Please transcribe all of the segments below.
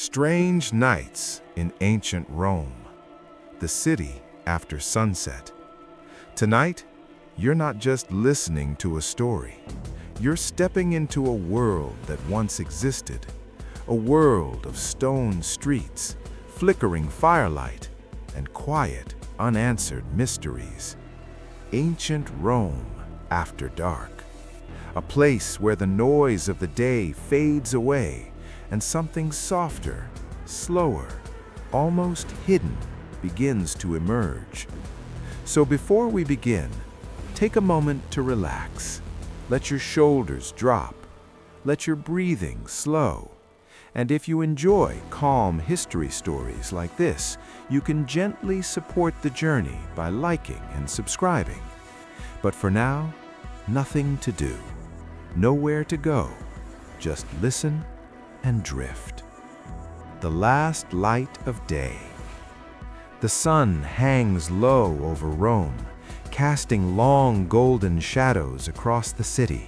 Strange nights in ancient Rome, the city after sunset. Tonight, you're not just listening to a story. You're stepping into a world that once existed, a world of stone streets, flickering firelight, and quiet, unanswered mysteries. Ancient Rome after dark, a place where the noise of the day fades away and something softer, slower, almost hidden begins to emerge. So before we begin, take a moment to relax. Let your shoulders drop. Let your breathing slow. And if you enjoy calm history stories like this, you can gently support the journey by liking and subscribing. But for now, nothing to do, nowhere to go. Just listen and drift. The last light of day. The sun hangs low over Rome, casting long golden shadows across the city.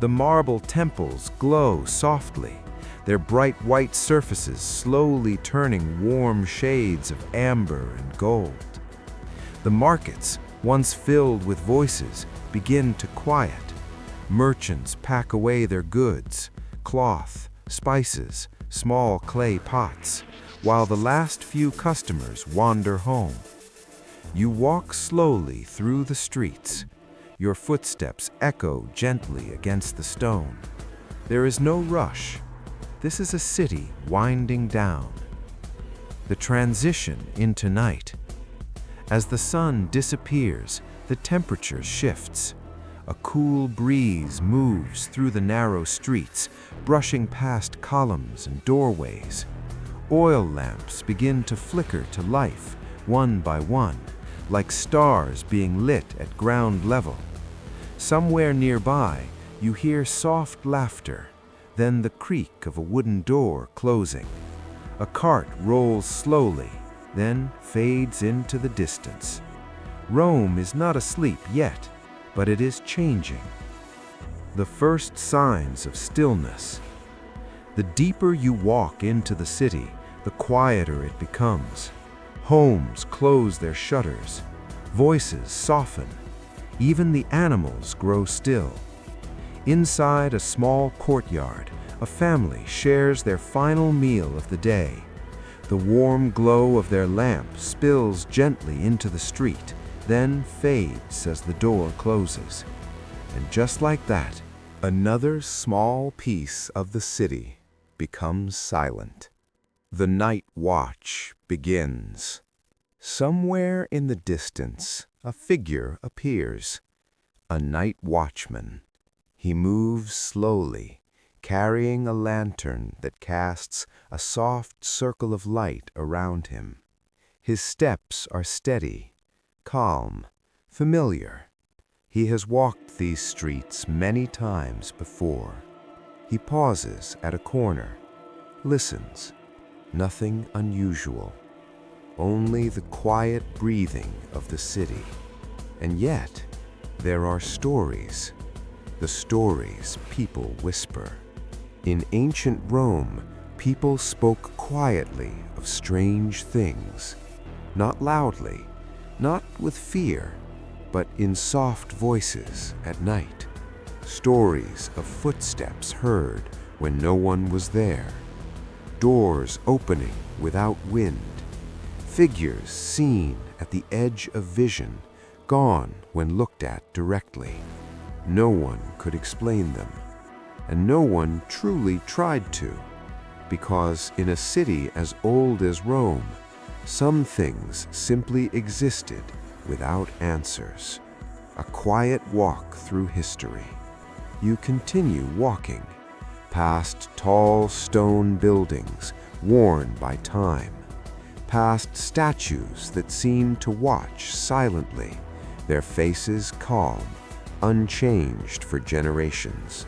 The marble temples glow softly, their bright white surfaces slowly turning warm shades of amber and gold. The markets, once filled with voices, begin to quiet. Merchants pack away their goods, cloth, spices, small clay pots, while the last few customers wander home. You walk slowly through the streets. Your footsteps echo gently against the stone. There is no rush. This is a city winding down. The transition into night. As the sun disappears, the temperature shifts. A cool breeze moves through the narrow streets, brushing past columns and doorways. Oil lamps begin to flicker to life, one by one, like stars being lit at ground level. Somewhere nearby, you hear soft laughter, then the creak of a wooden door closing. A cart rolls slowly, then fades into the distance. Rome is not asleep yet, but it is changing. The first signs of stillness. The deeper you walk into the city, the quieter it becomes. Homes close their shutters. Voices soften. Even the animals grow still. Inside a small courtyard, a family shares their final meal of the day. The warm glow of their lamp spills gently into the street, then fades as the door closes. And just like that, another small piece of the city becomes silent. The night watch begins. Somewhere in the distance, a figure appears. A night watchman. He moves slowly, carrying a lantern that casts a soft circle of light around him. His steps are steady, calm, familiar. He has walked these streets many times before. He pauses at a corner, listens. Nothing unusual, only the quiet breathing of the city. And yet, there are stories, the stories people whisper. In ancient Rome, people spoke quietly of strange things, not loudly, not with fear, but in soft voices at night. Stories of footsteps heard when no one was there. Doors opening without wind. Figures seen at the edge of vision, gone when looked at directly. No one could explain them, and no one truly tried to, because in a city as old as Rome, some things simply existed without answers. A quiet walk through history. You continue walking, past tall stone buildings worn by time, past statues that seem to watch silently, their faces calm, unchanged for generations.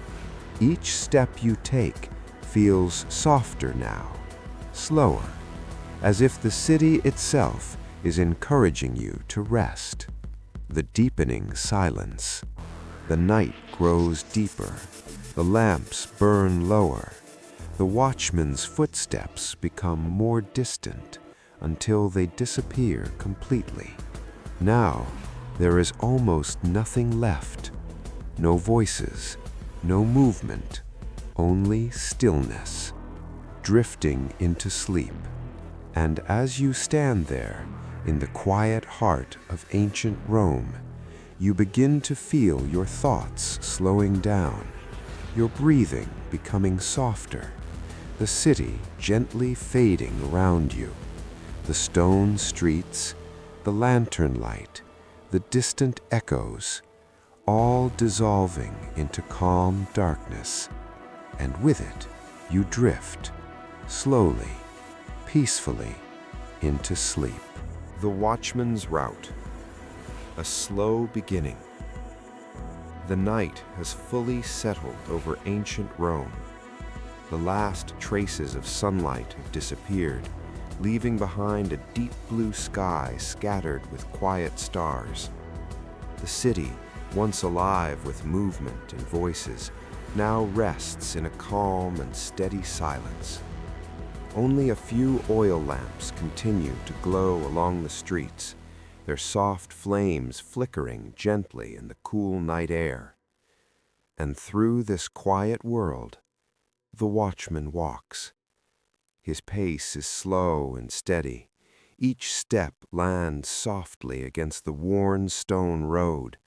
Each step you take feels softer now, slower, as if the city itself is encouraging you to rest. The deepening silence. The night grows deeper. The lamps burn lower. The watchman's footsteps become more distant until they disappear completely. Now, there is almost nothing left. No voices, no movement, only stillness, drifting into sleep. And as you stand there, in the quiet heart of ancient Rome, you begin to feel your thoughts slowing down, your breathing becoming softer, the city gently fading around you, the stone streets, the lantern light, the distant echoes, all dissolving into calm darkness. And with it, you drift, slowly, peacefully, into sleep. The watchman's route. A slow beginning. The night has fully settled over ancient Rome. The last traces of sunlight have disappeared, leaving behind a deep blue sky scattered with quiet stars. The city, once alive with movement and voices, now rests in a calm and steady silence. Only a few oil lamps continue to glow along the streets, their soft flames flickering gently in the cool night air. And through this quiet world, the watchman walks. His pace is slow and steady. Each step lands softly against the worn stone road,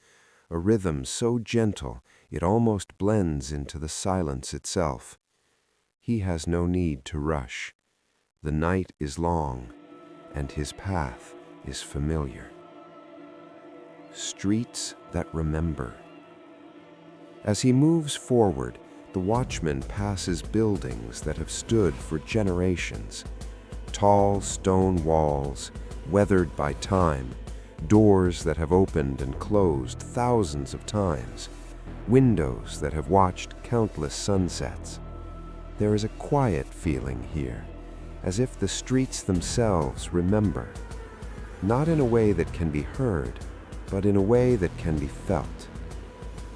a rhythm so gentle it almost blends into the silence itself. He has no need to rush. The night is long, and his path is familiar. Streets that remember. As he moves forward, the watchman passes buildings that have stood for generations. Tall stone walls, weathered by time, doors that have opened and closed thousands of times, windows that have watched countless sunsets. There is a quiet feeling here, as if the streets themselves remember, not in a way that can be heard, but in a way that can be felt.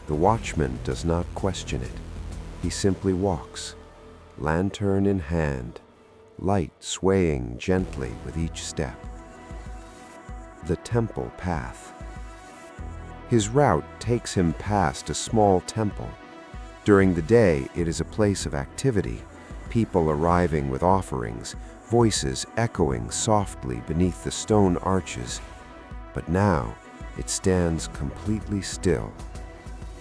The watchman does not question it. He simply walks, lantern in hand, light swaying gently with each step. The temple path. His route takes him past a small temple. During the day, it is a place of activity, people arriving with offerings, voices echoing softly beneath the stone arches. But now, it stands completely still.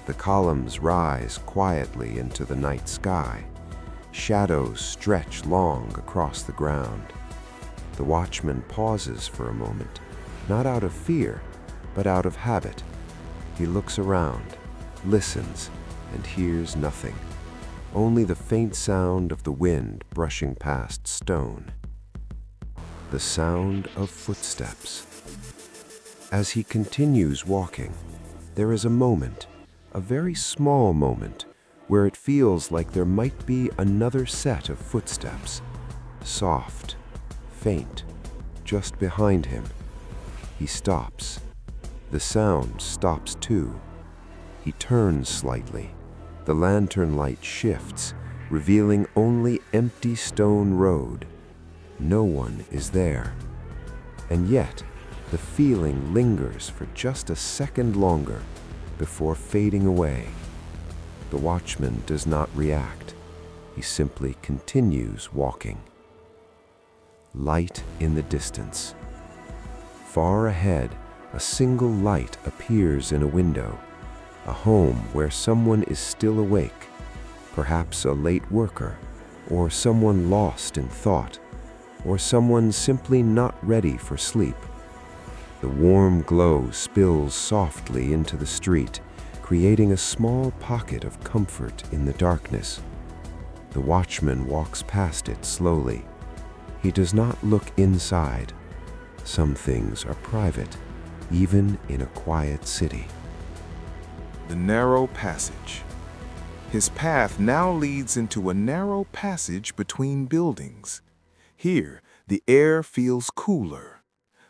The columns rise quietly into the night sky. Shadows stretch long across the ground. The watchman pauses for a moment, not out of fear, but out of habit. He looks around, listens, and hears nothing. Only the faint sound of the wind brushing past stone. The sound of footsteps. As he continues walking, there is a moment, a very small moment, where it feels like there might be another set of footsteps, soft, faint, just behind him. He stops. The sound stops too. He turns slightly. The lantern light shifts, revealing only empty stone road. No one is there. And yet, the feeling lingers for just a second longer before fading away. The watchman does not react. He simply continues walking. Light in the distance. Far ahead, a single light appears in a window, a home where someone is still awake, perhaps a late worker, or someone lost in thought, or someone simply not ready for sleep. The warm glow spills softly into the street, creating a small pocket of comfort in the darkness. The watchman walks past it slowly. He does not look inside. Some things are private, even in a quiet city. The narrow passage. His path now leads into a narrow passage between buildings. Here, the air feels cooler.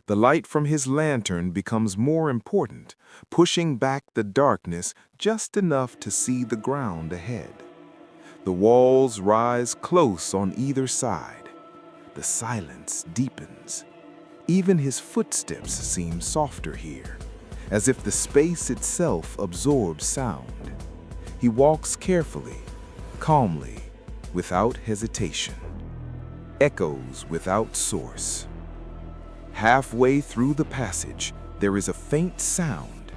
The light from his lantern becomes more important, pushing back the darkness just enough to see the ground ahead. The walls rise close on either side. The silence deepens. Even his footsteps seem softer here, as if the space itself absorbs sound. He walks carefully, calmly, without hesitation. Echoes without source. Halfway through the passage, there is a faint sound.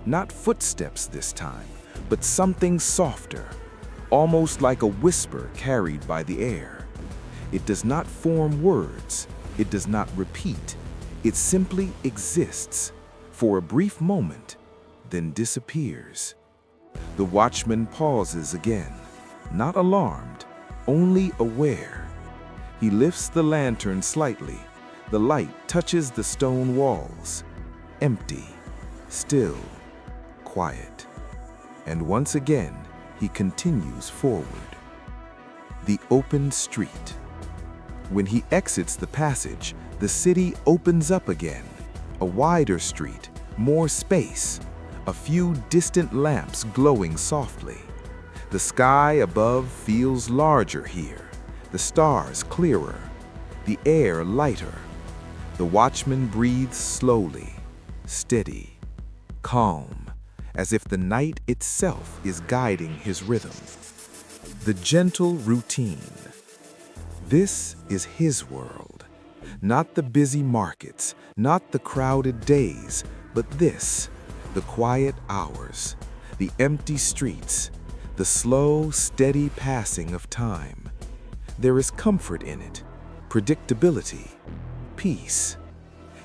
Not footsteps this time, but something softer, almost like a whisper carried by the air. It does not form words. It does not repeat. It simply exists for a brief moment, then disappears. The watchman pauses again, not alarmed, only aware. He lifts the lantern slightly. The light touches the stone walls. Empty, still, quiet. And once again, he continues forward. The open street. When he exits the passage, the city opens up again. A wider street, more space, a few distant lamps glowing softly. The sky above feels larger here, the stars clearer, the air lighter. The watchman breathes slowly, steady, calm, as if the night itself is guiding his rhythm. The gentle routine. This is his world. Not the busy markets, not the crowded days, but this, the quiet hours, the empty streets, the slow, steady passing of time. There is comfort in it, predictability, peace.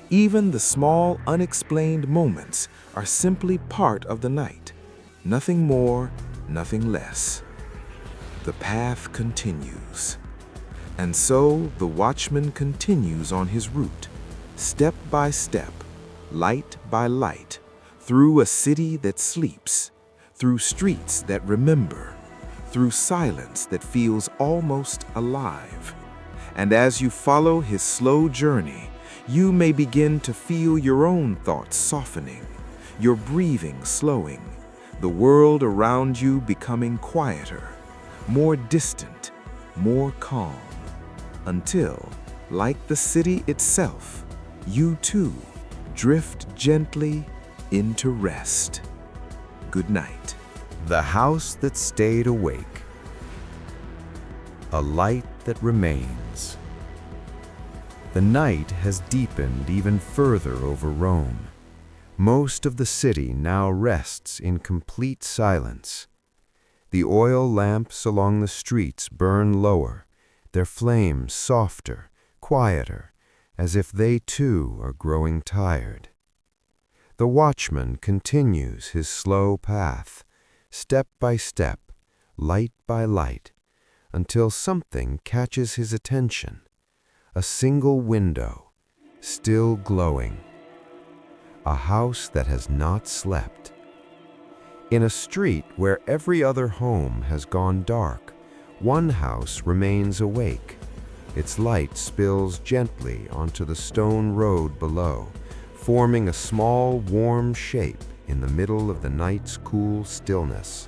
Even the small, unexplained moments are simply part of the night. Nothing more, nothing less. The path continues. And so the watchman continues on his route, step by step, light by light, through a city that sleeps, through streets that remember, through silence that feels almost alive. And as you follow his slow journey, you may begin to feel your own thoughts softening, your breathing slowing, the world around you becoming quieter, more distant, more calm. Until, like the city itself, you too drift gently into rest. Good night. The house that stayed awake. A light that remains. The night has deepened even further over Rome. Most of the city now rests in complete silence. The oil lamps along the streets burn lower, their flames softer, quieter, as if they too are growing tired. The watchman continues his slow path, step by step, light by light, until something catches his attention. A single window, still glowing. A house that has not slept. In a street where every other home has gone dark, one house remains awake. Its light spills gently onto the stone road below, forming a small, warm shape in the middle of the night's cool stillness.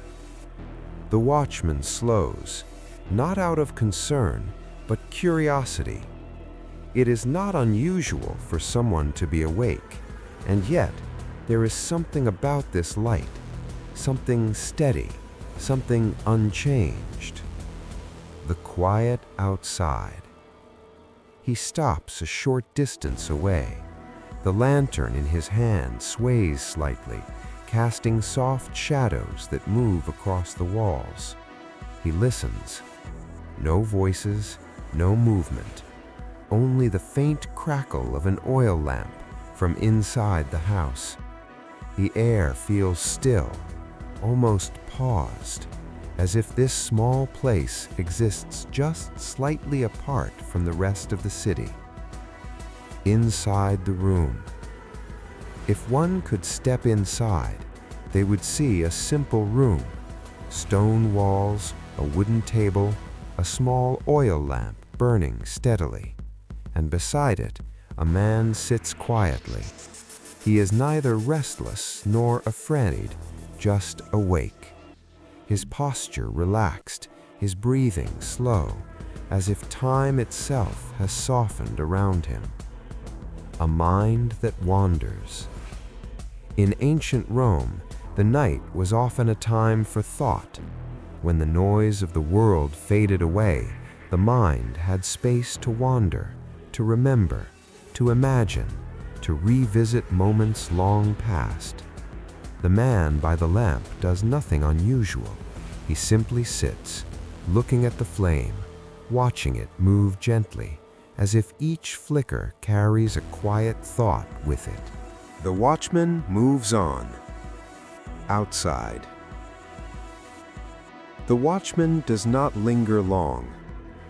The watchman slows, not out of concern, but curiosity. It is not unusual for someone to be awake, and yet there is something about this light, something steady, something unchanged. The quiet outside. He stops a short distance away. The lantern in his hand sways slightly, casting soft shadows that move across the walls. He listens. No voices, no movement. Only the faint crackle of an oil lamp from inside the house. The air feels still, almost paused, as if this small place exists just slightly apart from the rest of the city. Inside the room. If one could step inside, they would see a simple room. Stone walls, a wooden table, a small oil lamp burning steadily. And beside it, a man sits quietly. He is neither restless nor afraid, just awake. His posture relaxed, his breathing slow, as if time itself has softened around him. A mind that wanders. In ancient Rome, the night was often a time for thought. When the noise of the world faded away, the mind had space to wander, to remember, to imagine, to revisit moments long past. The man by the lamp does nothing unusual. He simply sits, looking at the flame, watching it move gently, as if each flicker carries a quiet thought with it. The watchman moves on. Outside. The watchman does not linger long.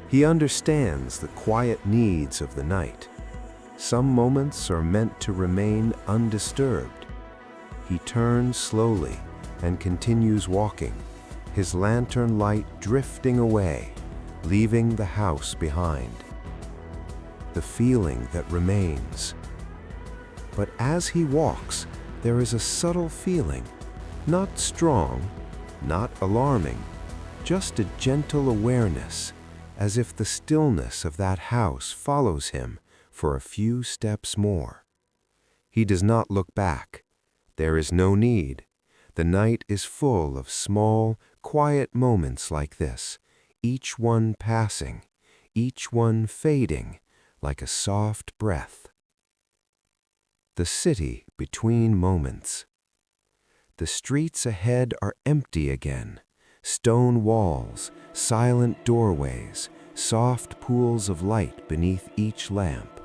He understands the quiet needs of the night. Some moments are meant to remain undisturbed. He turns slowly and continues walking, his lantern light drifting away, leaving the house behind. The feeling that remains. But as he walks, there is a subtle feeling, not strong, not alarming, just a gentle awareness, as if the stillness of that house follows him for a few steps more. He does not look back. There is no need. The night is full of small, quiet moments like this, each one passing, each one fading like a soft breath. The city between moments. The streets ahead are empty again. Stone walls, silent doorways, soft pools of light beneath each lamp.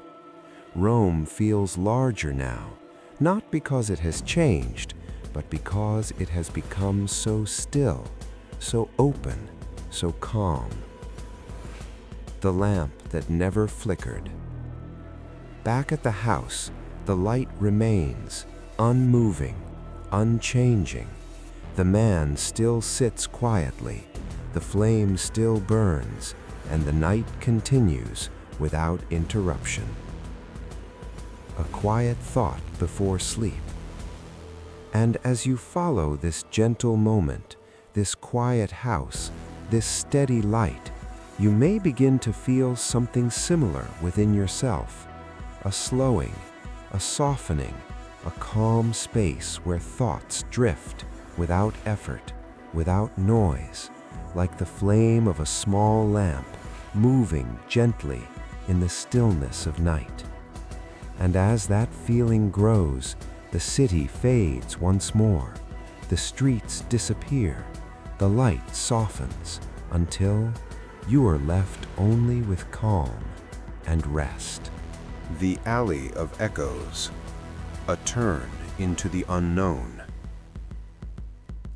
Rome feels larger now, not because it has changed, but because it has become so still, so open, so calm. The lamp that never flickered. Back at the house, the light remains, unmoving, unchanging. The man still sits quietly, the flame still burns, and the night continues without interruption. A quiet thought before sleep. And as you follow this gentle moment, this quiet house, this steady light, you may begin to feel something similar within yourself. A slowing, a softening, a calm space where thoughts drift without effort, without noise, like the flame of a small lamp moving gently in the stillness of night. And as that feeling grows, the city fades once more, the streets disappear, the light softens, until you are left only with calm and rest. The alley of echoes, a turn into the unknown.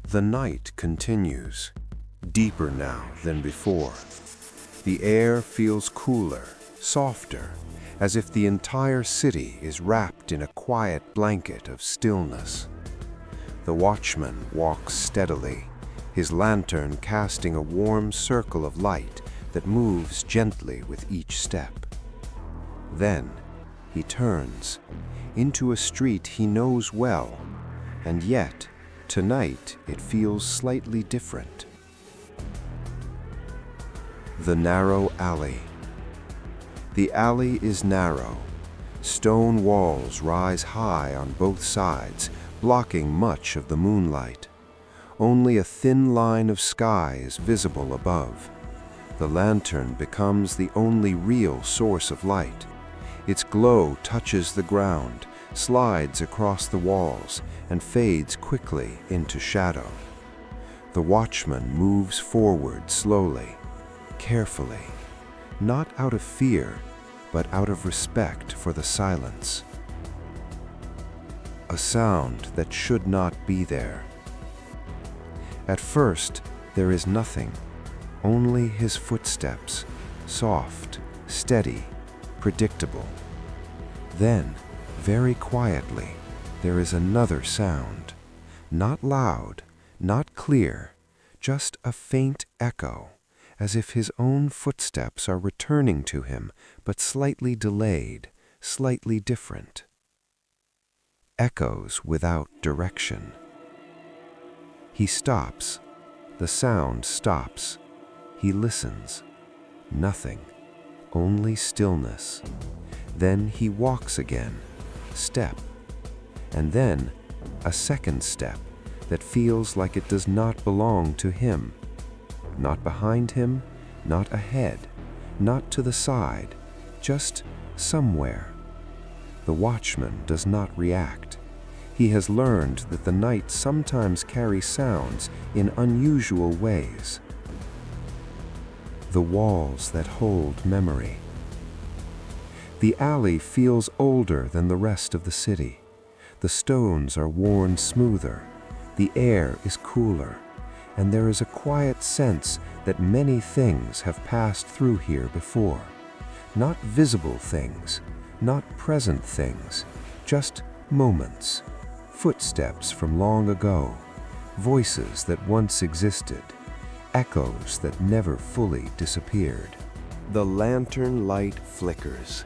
The night continues, deeper now than before. The air feels cooler, softer, as if the entire city is wrapped in a quiet blanket of stillness. The watchman walks steadily, his lantern casting a warm circle of light that moves gently with each step. Then he turns into a street he knows well, and yet tonight it feels slightly different. The narrow alley. The alley is narrow. Stone walls rise high on both sides, blocking much of the moonlight. Only a thin line of sky is visible above. The lantern becomes the only real source of light. Its glow touches the ground, slides across the walls, and fades quickly into shadow. The watchman moves forward slowly, carefully, not out of fear, but out of respect for the silence. A sound that should not be there. At first, there is nothing, only his footsteps, soft, steady, predictable. Then, very quietly, there is another sound, not loud, not clear, just a faint echo, as if his own footsteps are returning to him, but slightly delayed, slightly different. Echoes without direction. He stops. The sound stops. He listens. Nothing. Only stillness. Then he walks again. Step. And then a second step that feels like it does not belong to him. Not behind him, not ahead, not to the side, just somewhere. The watchman does not react. He has learned that the night sometimes carries sounds in unusual ways. The walls that hold memory. The alley feels older than the rest of the city. The stones are worn smoother, the air is cooler, and there is a quiet sense that many things have passed through here before. Not visible things, not present things, just moments, footsteps from long ago, voices that once existed, echoes that never fully disappeared. The lantern light flickers.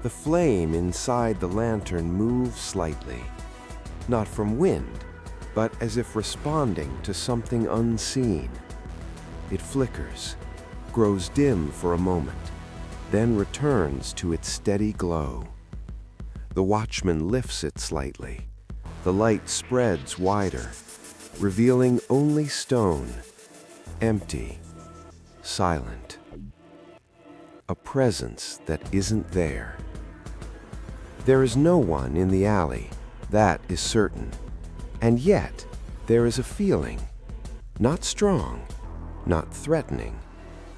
The flame inside the lantern moves slightly, not from wind, but as if responding to something unseen. It flickers, grows dim for a moment, then returns to its steady glow. The watchman lifts it slightly. The light spreads wider, revealing only stone, empty, silent. A presence that isn't there. There is no one in the alley, that is certain. And yet, there is a feeling, not strong, not threatening,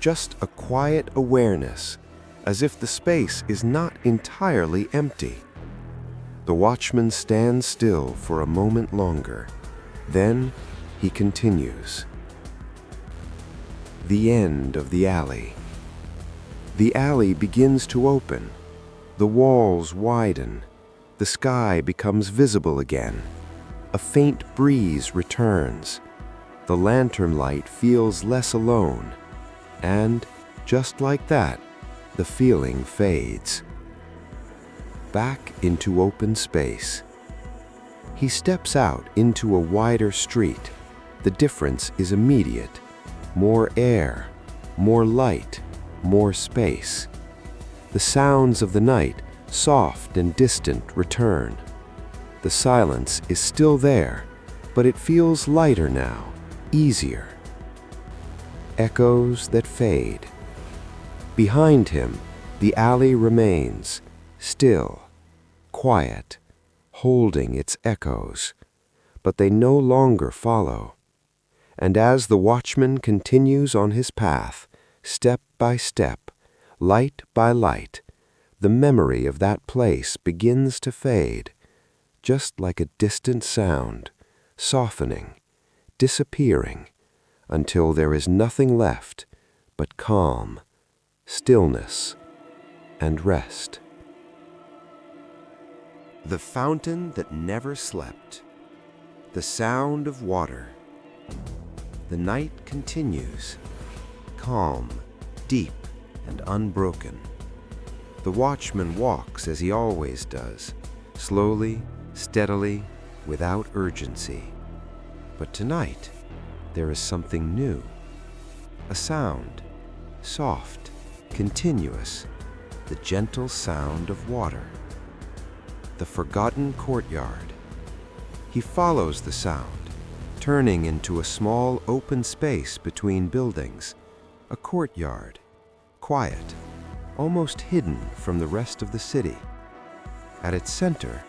just a quiet awareness, as if the space is not entirely empty. The watchman stands still for a moment longer. Then he continues. The end of the alley. The alley begins to open. The walls widen. The sky becomes visible again. A faint breeze returns. The lantern light feels less alone. And, just like that, the feeling fades. Back into open space. He steps out into a wider street. The difference is immediate. More air, more light, more space. The sounds of the night, soft and distant, return. The silence is still there, but it feels lighter now, easier. Echoes that fade. Behind him, the alley remains, still, quiet, holding its echoes, but they no longer follow. And as the watchman continues on his path, step by step, light by light, the memory of that place begins to fade, just like a distant sound, softening, disappearing, until there is nothing left but calm, stillness, and rest. The fountain that never slept. The sound of water. The night continues, calm, deep, and unbroken. The watchman walks as he always does, slowly, steadily, without urgency. But tonight, there is something new. A sound, soft, continuous, the gentle sound of water. The forgotten courtyard. He follows the sound, turning into a small open space between buildings, a courtyard, quiet, almost hidden from the rest of the city. At its center,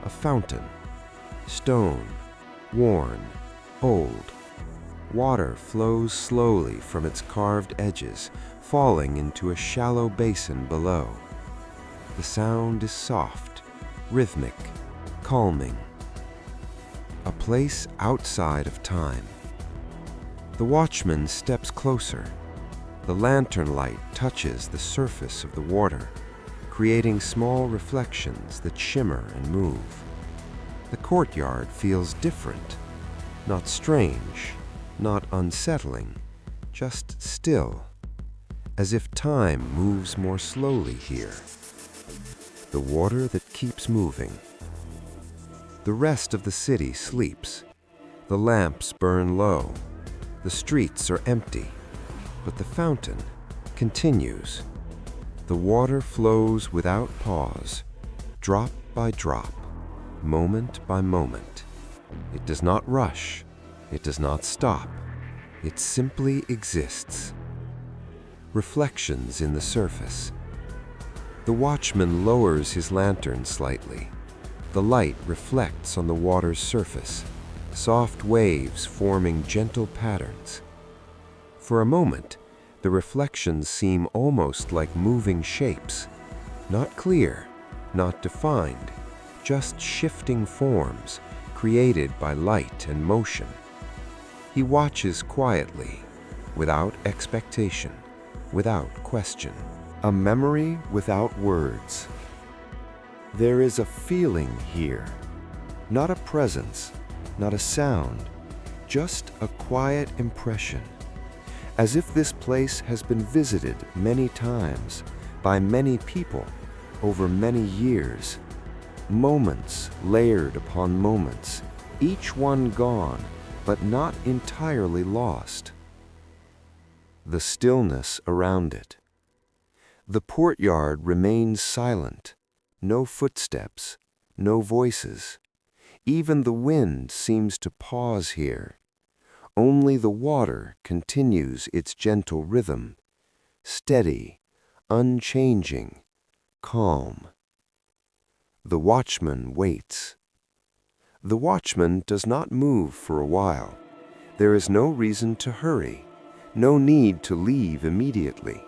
a fountain, stone, worn, old. Water flows slowly from its carved edges, falling into a shallow basin below. The sound is soft, rhythmic, calming. A place outside of time. The watchman steps closer. The lantern light touches the surface of the water, creating small reflections that shimmer and move. The courtyard feels different, not strange, not unsettling, just still, as if time moves more slowly here. The water that keeps moving. The rest of the city sleeps. The lamps burn low. The streets are empty. But the fountain continues. The water flows without pause, drop by drop, moment by moment. It does not rush. It does not stop. It simply exists. Reflections in the surface. The watchman lowers his lantern slightly. The light reflects on the water's surface, soft waves forming gentle patterns. For a moment, the reflections seem almost like moving shapes, not clear, not defined, just shifting forms created by light and motion. He watches quietly, without expectation, without question. A memory without words. There is a feeling here, not a presence, not a sound, just a quiet impression, as if this place has been visited many times by many people over many years, moments layered upon moments, each one gone, but not entirely lost. The stillness around it. The courtyard remains silent, no footsteps, no voices. Even the wind seems to pause here. Only the water continues its gentle rhythm, steady, unchanging, calm. The watchman waits. The watchman does not move for a while. There is no reason to hurry, no need to leave immediately.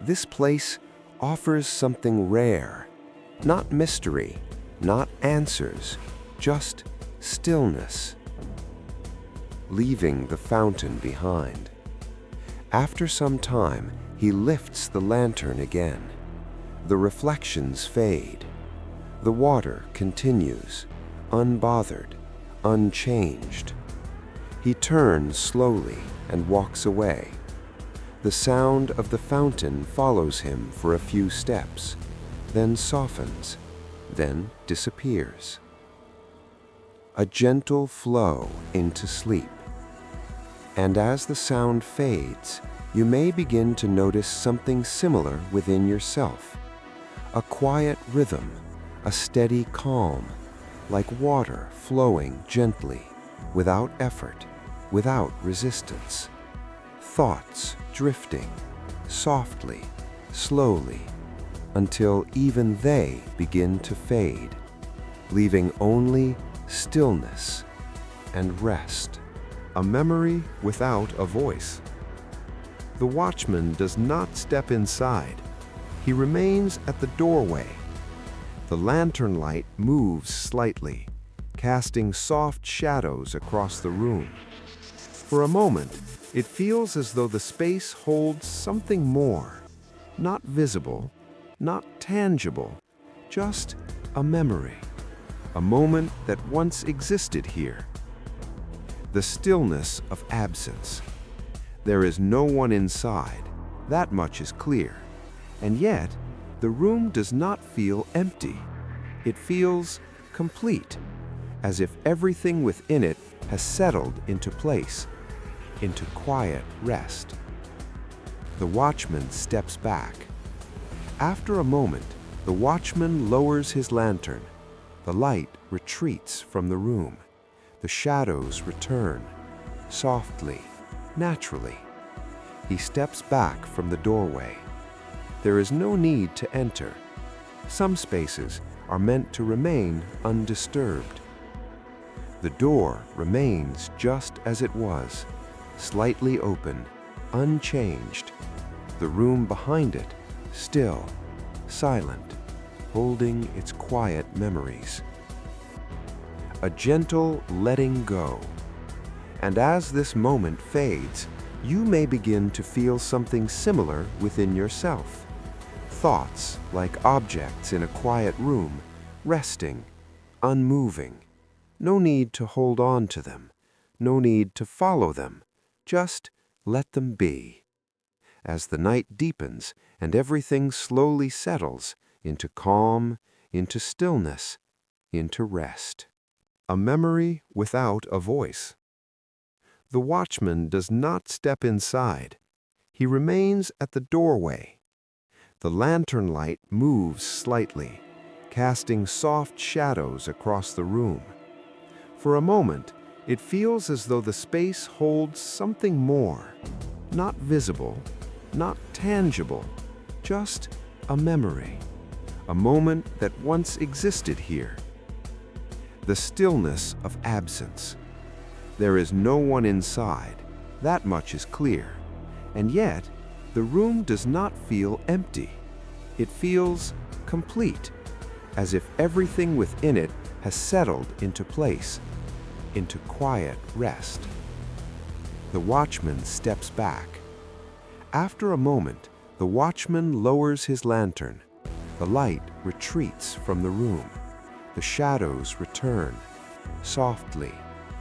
This place offers something rare, not mystery, not answers, just stillness. Leaving the fountain behind. After some time, he lifts the lantern again. The reflections fade. The water continues, unbothered, unchanged. He turns slowly and walks away. The sound of the fountain follows him for a few steps, then softens, then disappears. A gentle flow into sleep. And as the sound fades, you may begin to notice something similar within yourself. A quiet rhythm, a steady calm, like water flowing gently, without effort, without resistance. Thoughts drifting, softly, slowly, until even they begin to fade, leaving only stillness and rest. A memory without a voice. The watchman does not step inside. He remains at the doorway. The lantern light moves slightly, casting soft shadows across the room. For a moment, it feels as though the space holds something more, not visible, not tangible, just a memory, a moment that once existed here. The stillness of absence. There is no one inside, that much is clear. And yet, the room does not feel empty. It feels complete, as if everything within it has settled into place, into quiet rest. The watchman steps back. After a moment, the watchman lowers his lantern. The light retreats from the room. The shadows return, softly, naturally. He steps back from the doorway. There is no need to enter. Some spaces are meant to remain undisturbed. The door remains just as it was, slightly open, unchanged. The room behind it, still, silent, holding its quiet memories. A gentle letting go. And as this moment fades, you may begin to feel something similar within yourself. Thoughts like objects in a quiet room, resting, unmoving. No need to hold on to them, no need to follow them, just let them be. As the night deepens and everything slowly settles into calm, into stillness, into rest. A memory without a voice. The watchman does not step inside. He remains at the doorway. The lantern light moves slightly, casting soft shadows across the room. For a moment, it feels as though the space holds something more. Not visible, not tangible, just a memory. A moment that once existed here. The stillness of absence. There is no one inside, that much is clear. And yet, the room does not feel empty. It feels complete, as if everything within it has settled into place, into quiet rest. The watchman steps back. After a moment, the watchman lowers his lantern. The light retreats from the room. The shadows return, softly,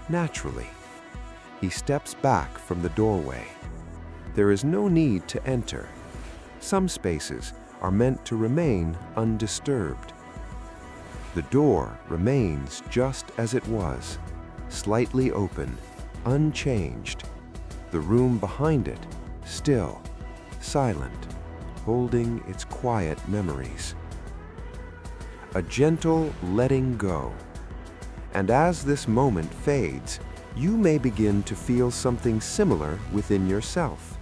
naturally. He steps back from the doorway. There is no need to enter. Some spaces are meant to remain undisturbed. The door remains just as it was, slightly open, unchanged. The room behind it, still, silent, holding its quiet memories. A gentle letting go. And as this moment fades, you may begin to feel something similar within yourself.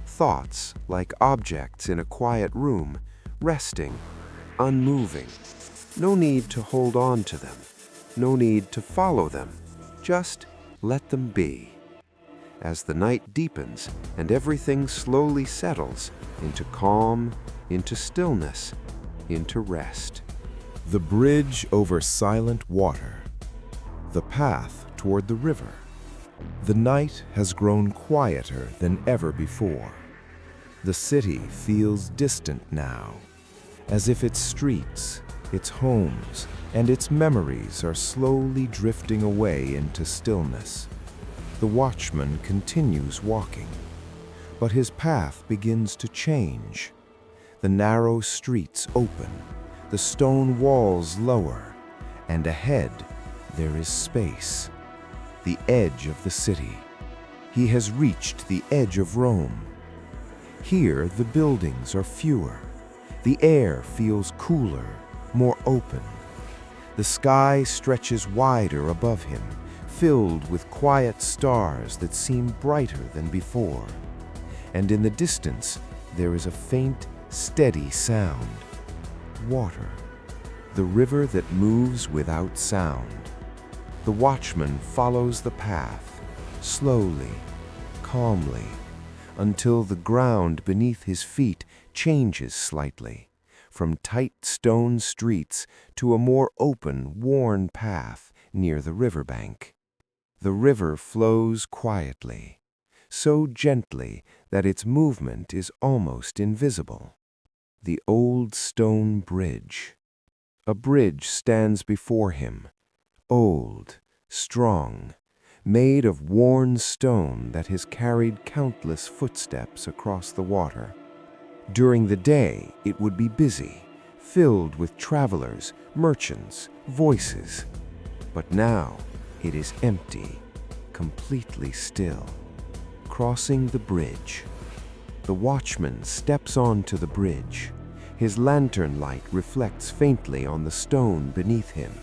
Thoughts like objects in a quiet room, resting, unmoving. No need to hold on to them. No need to follow them. Just let them be. As the night deepens and everything slowly settles into calm, into stillness, into rest. The bridge over silent water. The path toward the river. The night has grown quieter than ever before. The city feels distant now, as if its streets, its homes, and its memories are slowly drifting away into stillness. The watchman continues walking, but his path begins to change. The narrow streets open, the stone walls lower, and ahead there is space. The edge of the city. He has reached the edge of Rome. Here the buildings are fewer. The air feels cooler, more open. The sky stretches wider above him, filled with quiet stars that seem brighter than before. And in the distance, there is a faint, steady sound. Water. The river that moves without sound. The watchman follows the path, slowly, calmly, until the ground beneath his feet changes slightly, from tight stone streets to a more open, worn path near the riverbank. The river flows quietly, so gently that its movement is almost invisible. The old stone bridge. A bridge stands before him, old, strong, made of worn stone that has carried countless footsteps across the water. During the day, it would be busy, filled with travelers, merchants, voices. But now, it is empty, completely still. Crossing the bridge. The watchman steps onto the bridge. His lantern light reflects faintly on the stone beneath him,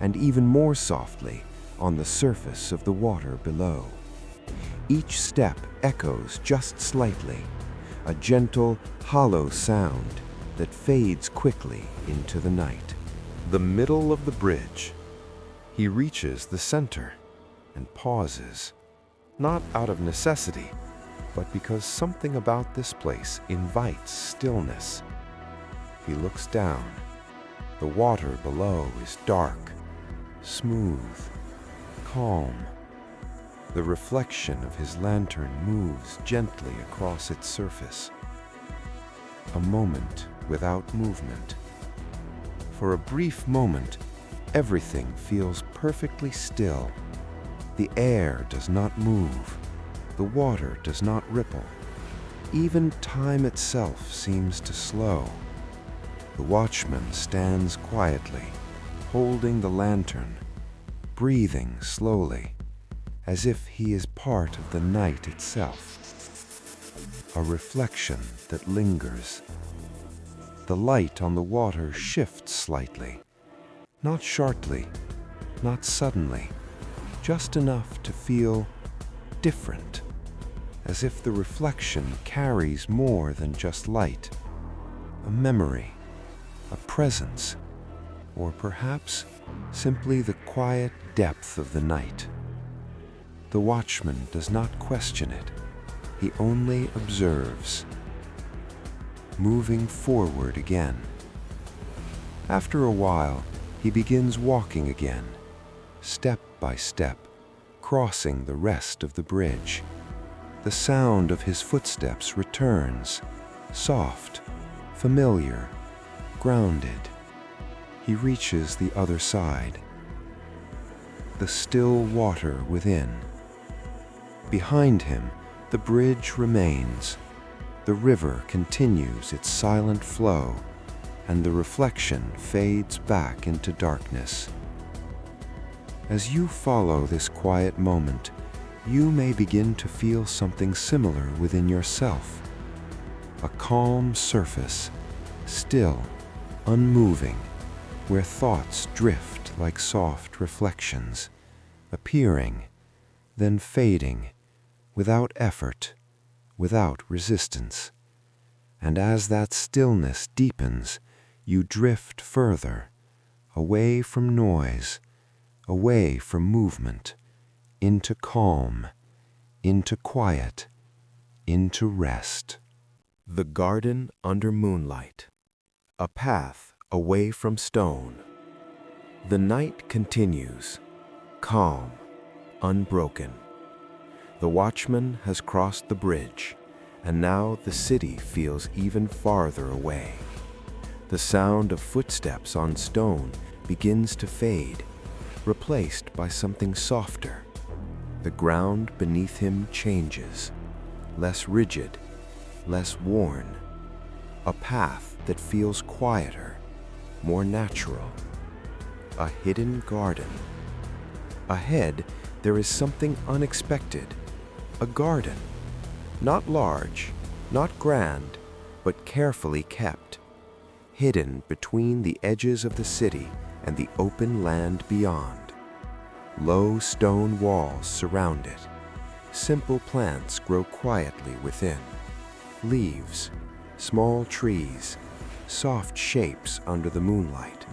and even more softly on the surface of the water below. Each step echoes just slightly, a gentle, hollow sound that fades quickly into the night. The middle of the bridge. He reaches the center and pauses, not out of necessity, but because something about this place invites stillness. He looks down. The water below is dark, smooth, calm. The reflection of his lantern moves gently across its surface. A moment without movement. For a brief moment, everything feels perfectly still. The air does not move. The water does not ripple. Even time itself seems to slow. The watchman stands quietly, holding the lantern, breathing slowly, as if he is part of the night itself. a reflection that lingers. The light on the water shifts slightly, not sharply, not suddenly, just enough to feel different, as if the reflection carries more than just light, a memory, a presence, or perhaps simply the quiet depth of the night. The watchman does not question it. He only observes, moving forward again. After a while, he begins walking again, step by step, crossing the rest of the bridge. The sound of his footsteps returns, soft, familiar, grounded. He reaches the other side. The still water within. Behind him, the bridge remains. The river continues its silent flow, and the reflection fades back into darkness. As you follow this quiet moment, you may begin to feel something similar within yourself. A calm surface, still, unmoving, where thoughts drift like soft reflections, appearing, then fading, without effort, without resistance. And as that stillness deepens, you drift further, away from noise, away from movement, into calm, into quiet, into rest. The garden under moonlight. A path away from stone. The night continues, calm, unbroken. The watchman has crossed the bridge, and now the city feels even farther away. The sound of footsteps on stone begins to fade, replaced by something softer. The ground beneath him changes, less rigid, less worn. A path that feels quieter, more natural. A hidden garden. Ahead, there is something unexpected. A garden. Not large, not grand, but carefully kept. Hidden between the edges of the city and the open land beyond. Low stone walls surround it. Simple plants grow quietly within. Leaves, small trees, soft shapes under the moonlight.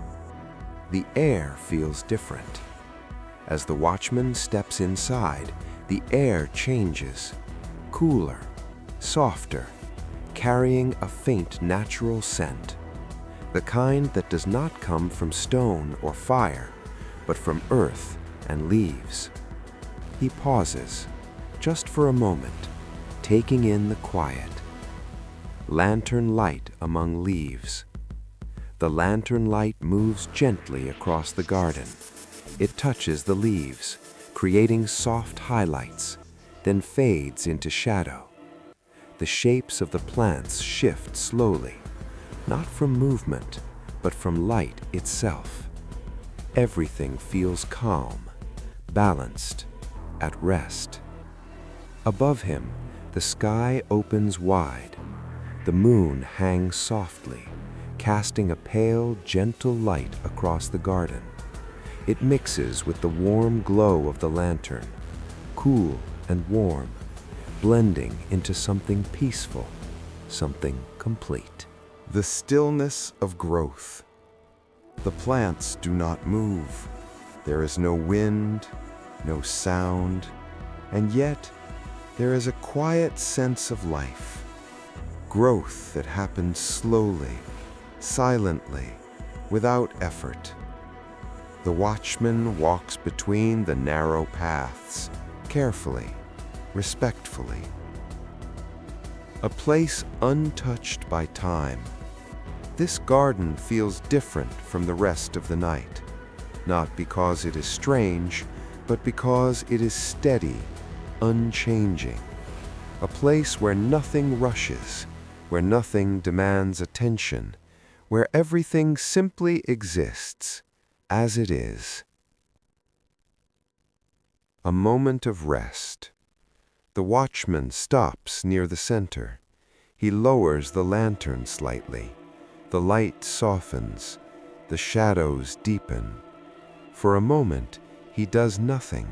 The air feels different. As the watchman steps inside, the air changes, cooler, softer, carrying a faint natural scent, the kind that does not come from stone or fire, but from earth and leaves. He pauses, just for a moment, taking in the quiet. Lantern light among leaves. The lantern light moves gently across the garden. It touches the leaves, creating soft highlights, then fades into shadow. The shapes of the plants shift slowly, not from movement, but from light itself. Everything feels calm, balanced, at rest. Above him, the sky opens wide. The moon hangs softly, casting a pale, gentle light across the garden. It mixes with the warm glow of the lantern, cool and warm, blending into something peaceful, something complete. The stillness of growth. The plants do not move. There is no wind, no sound, and yet there is a quiet sense of life. Growth that happens slowly, silently, without effort. The watchman walks between the narrow paths, carefully, respectfully. A place untouched by time. This garden feels different from the rest of the night, not because it is strange, but because it is steady, unchanging. A place where nothing rushes, where nothing demands attention, where everything simply exists, as it is. A moment of rest. The watchman stops near the center. He lowers the lantern slightly. The light softens. The shadows deepen. For a moment, he does nothing.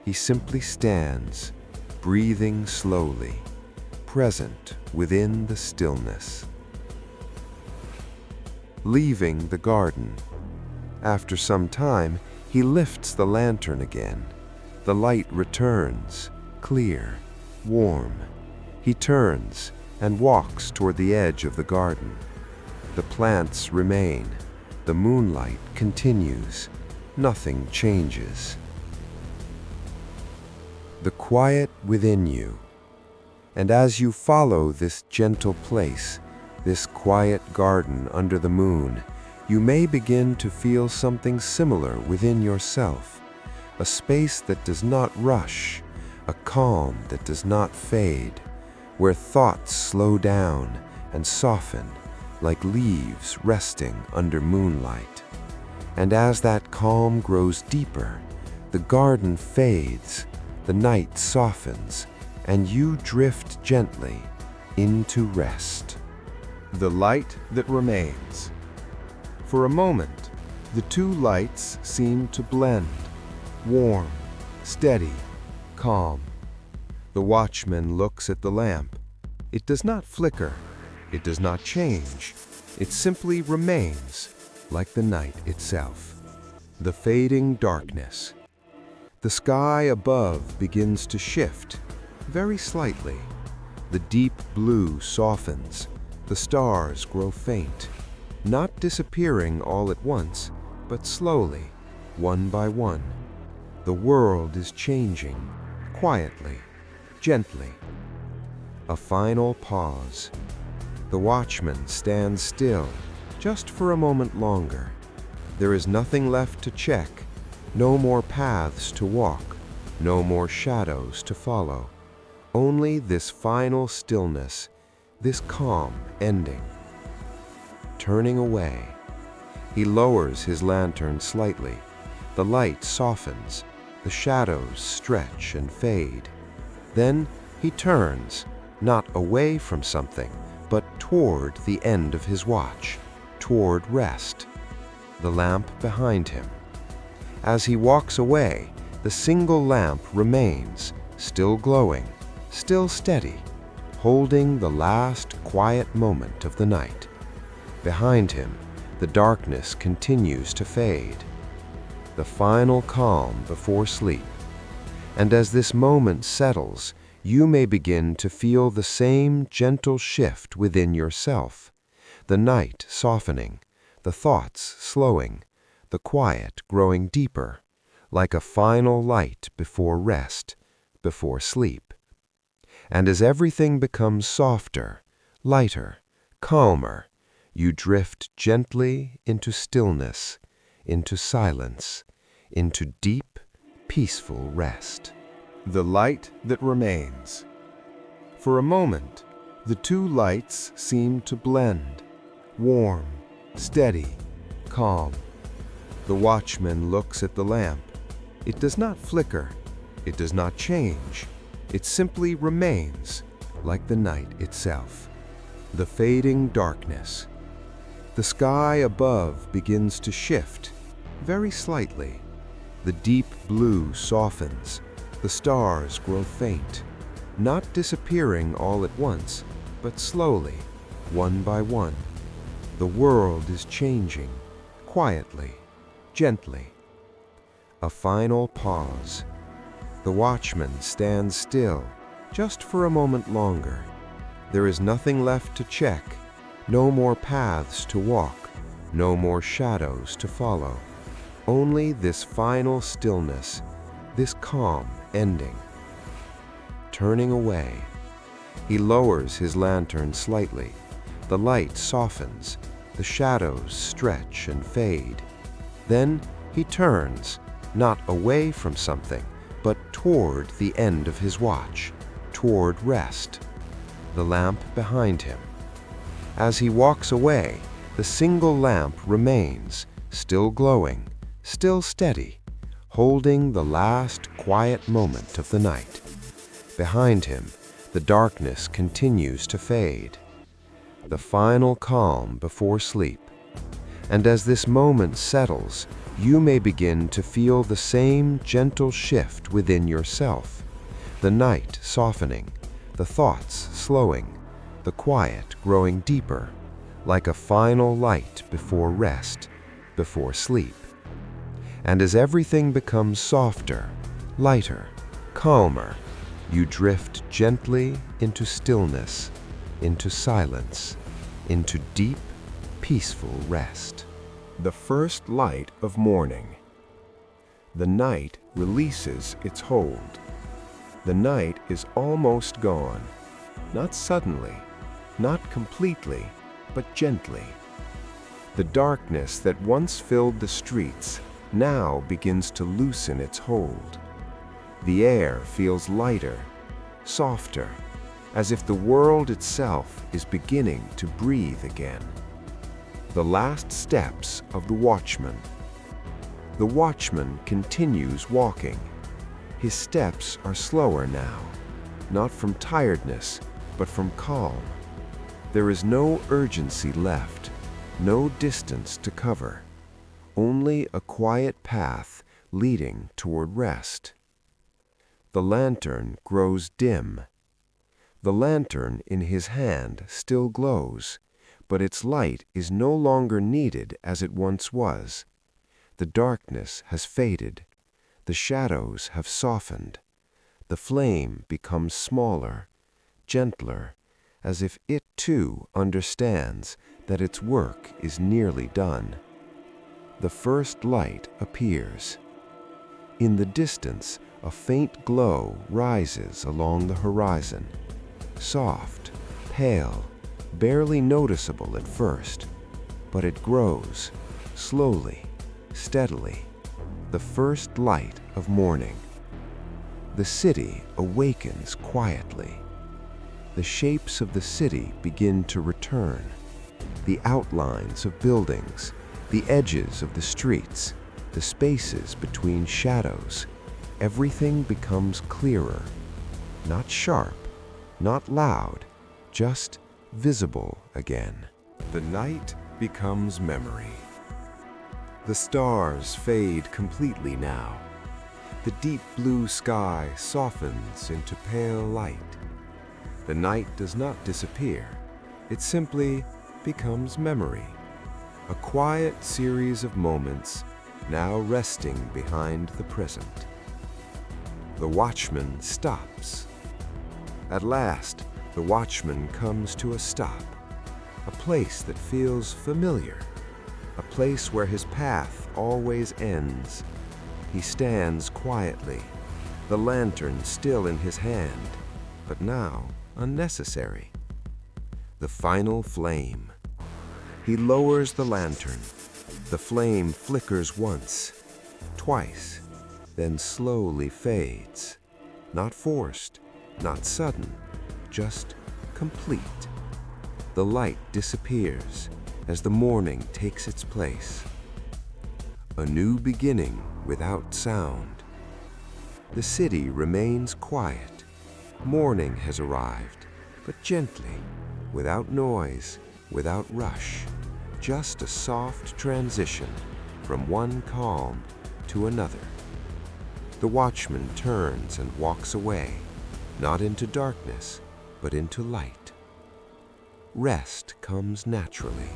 He simply stands, breathing slowly, present within the stillness. Leaving the garden. After some time, he lifts the lantern again. The light returns, clear, warm. He turns and walks toward the edge of the garden. The plants remain. The moonlight continues. Nothing changes. The quiet within you. And as you follow this gentle place, this quiet garden under the moon, you may begin to feel something similar within yourself. A space that does not rush, a calm that does not fade, where thoughts slow down and soften like leaves resting under moonlight. And as that calm grows deeper, the garden fades, the night softens, and you drift gently into rest. The light that remains. For a moment, the two lights seem to blend, warm, steady, calm. The watchman looks at the lamp. It does not flicker. It does not change. It simply remains, like the night itself. The fading darkness. The sky above begins to shift, very slightly. The deep blue softens. The stars grow faint, not disappearing all at once, but slowly, one by one. The world is changing, quietly, gently. A final pause. The watchman stands still, just for a moment longer. There is nothing left to check, no more paths to walk, no more shadows to follow. Only this final stillness, this calm ending. Turning away, he lowers his lantern slightly. The light softens, the shadows stretch and fade. Then he turns, not away from something, but toward the end of his watch, toward rest. The lamp behind him. As he walks away, the single lamp remains, still glowing, still steady, holding the last quiet moment of the night. Behind him, the darkness continues to fade. The final calm before sleep. And as this moment settles, you may begin to feel the same gentle shift within yourself. The night softening, the thoughts slowing, the quiet growing deeper, like a final light before rest, before sleep. And as everything becomes softer, lighter, calmer, you drift gently into stillness, into silence, into deep, peaceful rest. The light that remains. For a moment, the two lights seem to blend, warm, steady, calm. The watchman looks at the lamp. It does not flicker. It does not change. It simply remains, like the night itself. The fading darkness. The sky above begins to shift, very slightly. The deep blue softens. The stars grow faint, not disappearing all at once, but slowly, one by one. The world is changing, quietly, gently. A final pause. The watchman stands still, just for a moment longer. There is nothing left to check, no more paths to walk, no more shadows to follow. Only this final stillness, this calm ending. Turning away, he lowers his lantern slightly. The light softens, the shadows stretch and fade. Then he turns, not away from something, but toward the end of his watch, toward rest. The lamp behind him. As he walks away, the single lamp remains, still glowing, still steady, holding the last quiet moment of the night. Behind him, The darkness continues to fade. The final calm before sleep. And as this moment settles, you may begin to feel the same gentle shift within yourself. The night softening, the thoughts slowing, the quiet growing deeper, like a final light before rest, before sleep. And as everything becomes softer, lighter, calmer, you drift gently into stillness, into silence, into deep, peaceful rest. The first light of morning. The night releases its hold. The night is almost gone, not suddenly, not completely, but gently. The darkness that once filled the streets now begins to loosen its hold. The air feels lighter, softer, as if the world itself is beginning to breathe again. The last steps of the watchman. The watchman continues walking. His steps are slower now, not from tiredness, but from calm. There is no urgency left, no distance to cover, only a quiet path leading toward rest. The lantern grows dim. The lantern in his hand still glows, but its light is no longer needed as it once was. The darkness has faded. The shadows have softened. The flame becomes smaller, gentler, as if it too understands that its work is nearly done. The first light appears. In the distance, a faint glow rises along the horizon. Soft, pale, barely noticeable at first, but it grows, slowly, steadily, the first light of morning. The city awakens quietly. The shapes of the city begin to return. The outlines of buildings, the edges of the streets, the spaces between shadows, everything becomes clearer, not sharp, not loud, just visible again. The night becomes memory. The stars fade completely now. The deep blue sky softens into pale light. The night does not disappear. It simply becomes memory. A quiet series of moments now resting behind the present. The watchman stops. At last, the watchman comes to a stop. A place that feels familiar. A place where his path always ends. He stands quietly, the lantern still in his hand, but now unnecessary. The final flame. He lowers the lantern. The flame flickers once, twice, then slowly fades. Not forced, not sudden, just complete. The light disappears as the morning takes its place. A new beginning without sound. The city remains quiet. Morning has arrived, but gently, without noise, without rush. Just a soft transition from one calm to another. The watchman turns and walks away, not into darkness, but into light. Rest comes naturally.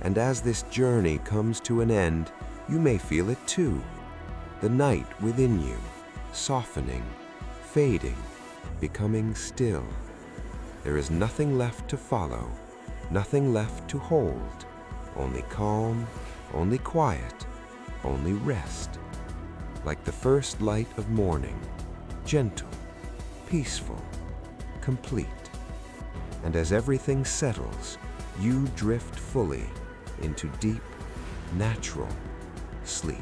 And as this journey comes to an end, you may feel it too. The night within you, softening, fading, becoming still. There is nothing left to follow, nothing left to hold. Only calm, only quiet, only rest. Like the first light of morning, gentle, peaceful, complete. And as everything settles, you drift fully into deep, natural sleep.